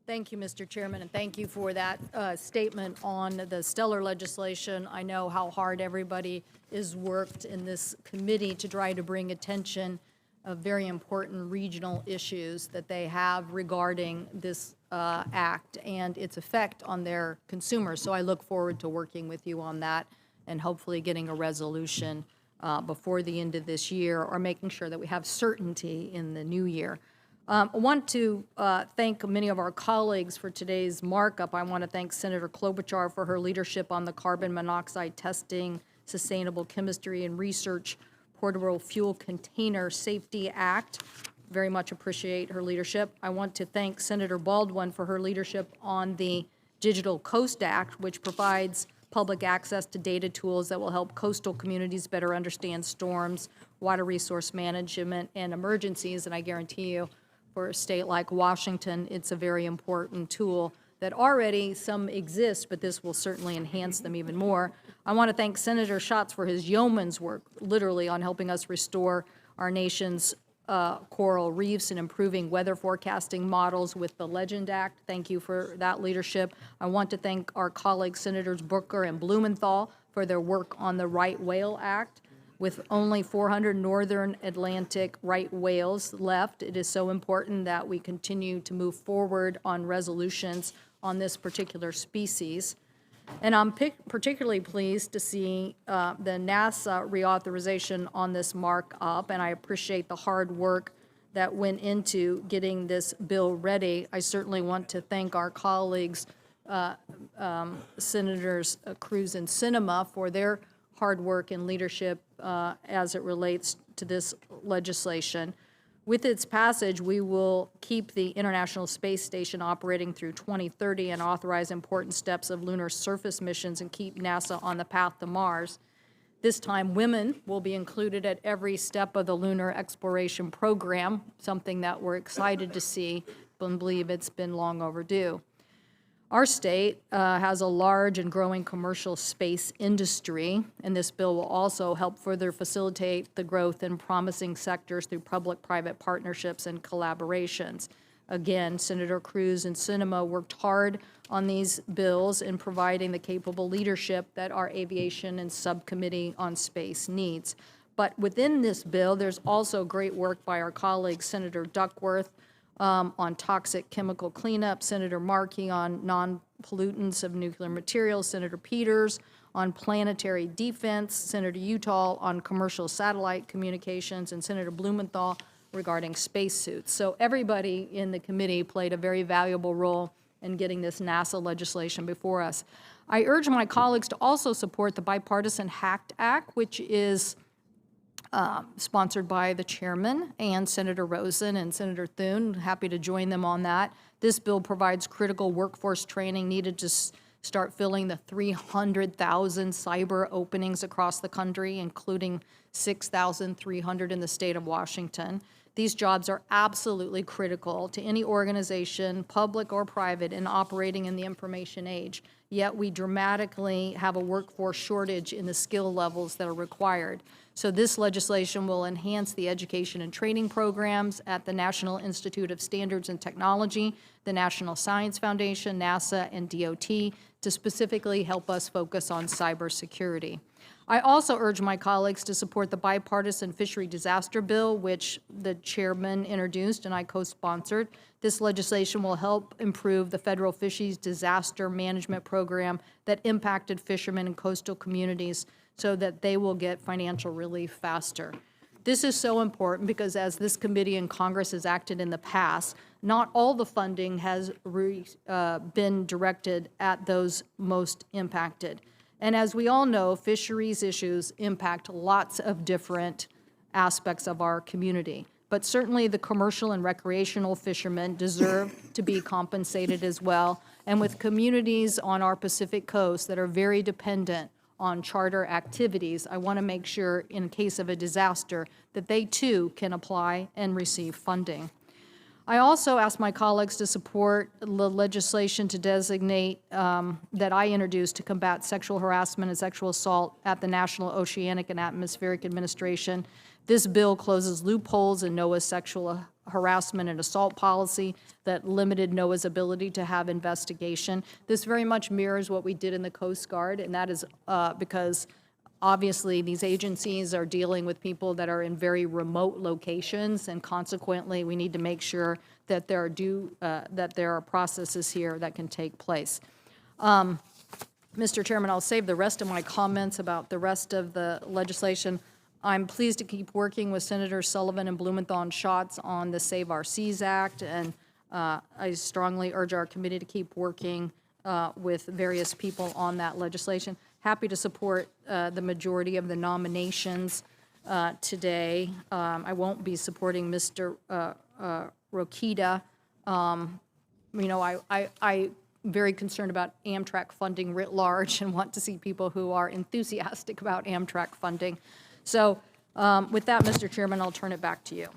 Thank you, Mr. Chairman, and thank you for that statement on the stellar legislation. I know how hard everybody is worked in this committee to try to bring attention of very important regional issues that they have regarding this act and its effect on their consumers. So I look forward to working with you on that and hopefully getting a resolution before the end of this year, or making sure that we have certainty in the new year. I want to thank many of our colleagues for today's markup. I want to thank Senator Klobuchar for her leadership on the carbon monoxide testing, sustainable chemistry and research, portable fuel container safety act. Very much appreciate her leadership. I want to thank Senator Baldwin for her leadership on the Digital Coast Act, which provides public access to data tools that will help coastal communities better understand storms, water resource management, and emergencies. And I guarantee you, for a state like Washington, it's a very important tool that already some exist, but this will certainly enhance them even more. I want to thank Senator Schatz for his yeoman's work, literally, on helping us restore our nation's coral reefs and improving weather forecasting models with the Legend Act. Thank you for that leadership. I want to thank our colleagues, Senators Booker and Blumenthal, for their work on the Right Whale Act. With only 400 northern Atlantic right whales left, it is so important that we continue to move forward on resolutions on this particular species. And I'm particularly pleased to see the NASA reauthorization on this markup, and I appreciate the hard work that went into getting this bill ready. I certainly want to thank our colleagues, Senators Cruz and Sinema, for their hard work and leadership as it relates to this legislation. With its passage, we will keep the International Space Station operating through 2030 and authorize important steps of lunar surface missions and keep NASA on the path to Mars. This time, women will be included at every step of the lunar exploration program, something that we're excited to see and believe it's been long overdue. Our state has a large and growing commercial space industry, and this bill will also help further facilitate the growth in promising sectors through public-private partnerships and collaborations. Again, Senator Cruz and Sinema worked hard on these bills in providing the capable leadership that our aviation and subcommittee on space needs. But within this bill, there's also great work by our colleague, Senator Duckworth, on toxic chemical cleanup, Senator Markey on non-pollutants of nuclear materials, Senator Peters on planetary defense, Senator Utah on commercial satellite communications, and Senator Blumenthal regarding spacesuits. So everybody in the committee played a very valuable role in getting this NASA legislation before us. I urge my colleagues to also support the bipartisan HACT Act, which is sponsored by the chairman and Senator Rosen and Senator Thune. Happy to join them on that. This bill provides critical workforce training needed to start filling the 300,000 cyber openings across the country, including 6,300 in the state of Washington. These jobs are absolutely critical to any organization, public or private, in operating in the information age. Yet we dramatically have a workforce shortage in the skill levels that are required. So this legislation will enhance the education and training programs at the National Institute of Standards and Technology, the National Science Foundation, NASA, and DOT to specifically help us focus on cybersecurity. I also urge my colleagues to support the bipartisan fishery disaster bill, which the chairman introduced and I co-sponsored. This legislation will help improve the federal fisheries disaster management program that impacted fishermen and coastal communities so that they will get financial relief faster. This is so important because as this committee in Congress has acted in the past, not all the funding has been directed at those most impacted. And as we all know, fisheries issues impact lots of different aspects of our community. But certainly the commercial and recreational fishermen deserve to be compensated as well. And with communities on our Pacific coast that are very dependent on charter activities, I want to make sure in case of a disaster that they too can apply and receive funding. I also ask my colleagues to support the legislation to designate that I introduced to combat sexual harassment and sexual assault at the National Oceanic and Atmospheric Administration. This bill closes loopholes in NOAA's sexual harassment and assault policy that limited NOAA's ability to have investigation. This very much mirrors what we did in the Coast Guard, and that is because obviously these agencies are dealing with people that are in very remote locations, and consequently we need to make sure that there are processes here that can take place. Mr. Chairman, I'll save the rest of my comments about the rest of the legislation. I'm pleased to keep working with Senator Sullivan and Blumenthal and Schatz on the Save Our Seas Act, and I strongly urge our committee to keep working with various people on that legislation. Happy to support the majority of the nominations today. I won't be supporting Mr. Rokita. You know, I'm very concerned about Amtrak funding writ large and want to see people who are enthusiastic about Amtrak funding. So with that, Mr. Chairman, I'll turn it back to you.